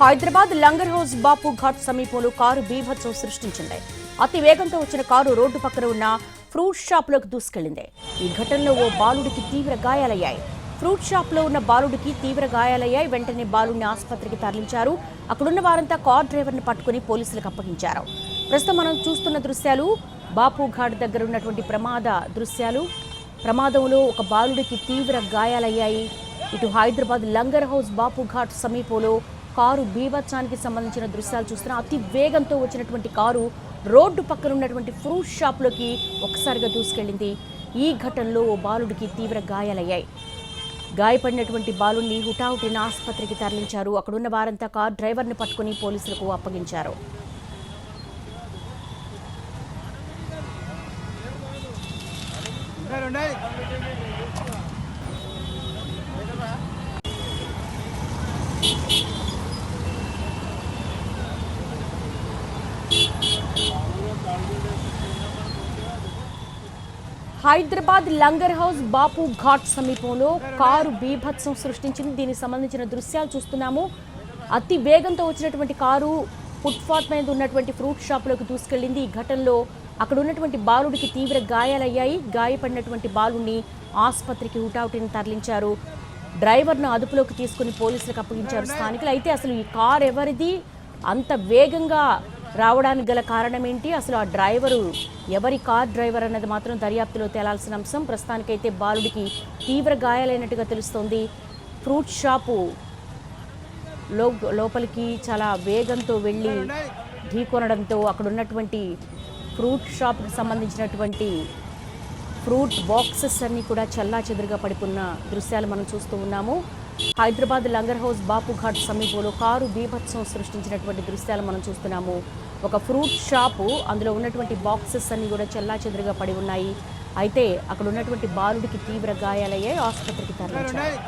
Hyderabad langar house బాపు ఘాట్ సమీపంలో car బీభత్సం సృష్టించింది. అతి వేగంతో వచ్చిన కారు రోడ్డు పక్కన ఉన్న ఫ్రూట్ షాప్లోకి దూసుకెళ్లింది. ఈ ఘటనలో ఓ బాలుడికి తీవ్ర గాయాలయ్యాయి. ఫ్రూట్ షాప్లో ఉన్న బాలుడికి తీవ్ర గాయాలయ్యాయి. వెంటనే బాలుడిని ఆసుపత్రికి తరలించారు. అక్కడున్న వారంతా కార్ డ్రైవర్ని పట్టుకుని పోలీసులకు అప్పగించారు. ప్రస్తుతం మనం చూస్తున్న దృశ్యాలు బాపు ఘాట్ దగ్గర ఉన్నటువంటి ప్రమాద దృశ్యాలు. ప్రమాదంలో ఒక బాలుడికి తీవ్ర గాయాలయ్యాయి. ఇటు హైదరాబాద్ లంగర్ హౌస్ బాపు ఘాట్ సమీపంలో కారు బీభత్సానికి సంబంధించిన దృశ్యాలు చూస్తున్నా. అతి వేగంతో వచ్చినటువంటి కారు రోడ్డు పక్కన ఉన్నటువంటి ఫ్రూట్ షాప్లోకి ఒక్కసారిగా దూసుకెళ్లింది. ఈ ఘటనలో ఓ బాలుడికి తీవ్ర గాయాలయ్యాయి. గాయపడినటువంటి బాలుడిని హుటాహుటిన ఆసుపత్రికి తరలించారు. అక్కడున్న వారంతా కార్ డ్రైవర్ని పట్టుకుని పోలీసులకు అప్పగించారు. హైదరాబాద్ లంగర్ హౌస్ బాపు ఘాట్ సమీపంలో కారు బీభత్సం సృష్టించింది. దీనికి సంబంధించిన దృశ్యాలు చూస్తున్నాము. అతి వేగంతో వచ్చినటువంటి కారు ఫుట్పాత్ మీద ఉన్నటువంటి ఫ్రూట్ షాప్లోకి దూసుకెళ్లింది. ఈ ఘటనలో అక్కడ ఉన్నటువంటి బాలుడికి తీవ్ర గాయాలయ్యాయి. గాయపడినటువంటి బాలుడిని ఆసుపత్రికి హుటాహుటిని తరలించారు. డ్రైవర్ను అదుపులోకి తీసుకుని పోలీసులకు అప్పగించారు స్థానికులు. అయితే అసలు ఈ కారు ఎవరిది, అంత వేగంగా రావడానికి గల కారణం ఏంటి, అసలు ఆ డ్రైవరు ఎవరి కార్ డ్రైవర్ అన్నది మాత్రం దర్యాప్తులో తేలాల్సిన అంశం. ప్రస్తుతానికైతే బాలుడికి తీవ్ర గాయాలైనట్టుగా తెలుస్తోంది. ఫ్రూట్ షాపు లోపలికి చాలా వేగంతో వెళ్ళి ఢీకొనడంతో అక్కడ ఉన్నటువంటి ఫ్రూట్ షాప్కి సంబంధించినటువంటి ఫ్రూట్ బాక్సెస్ అన్నీ కూడా చెల్లాచెదురుగా పడిపోయిన దృశ్యాలు మనం చూస్తూ ఉన్నాము. హైదరాబాద్ లంగర్ హౌస్ బాపు ఘాట్ సమీపంలో కారు బీభత్సం సృష్టించినటువంటి దృశ్యాలు మనం చూస్తున్నాము. ఒక ఫ్రూట్ షాపు, అందులో ఉన్నటువంటి బాక్సెస్ అన్నీ కూడా చెల్లాచెదురుగా పడి ఉన్నాయి. అయితే అక్కడ ఉన్నటువంటి బాలుడికి తీవ్ర గాయాలయ్యాయి. ఆసుపత్రికి తరలించారు.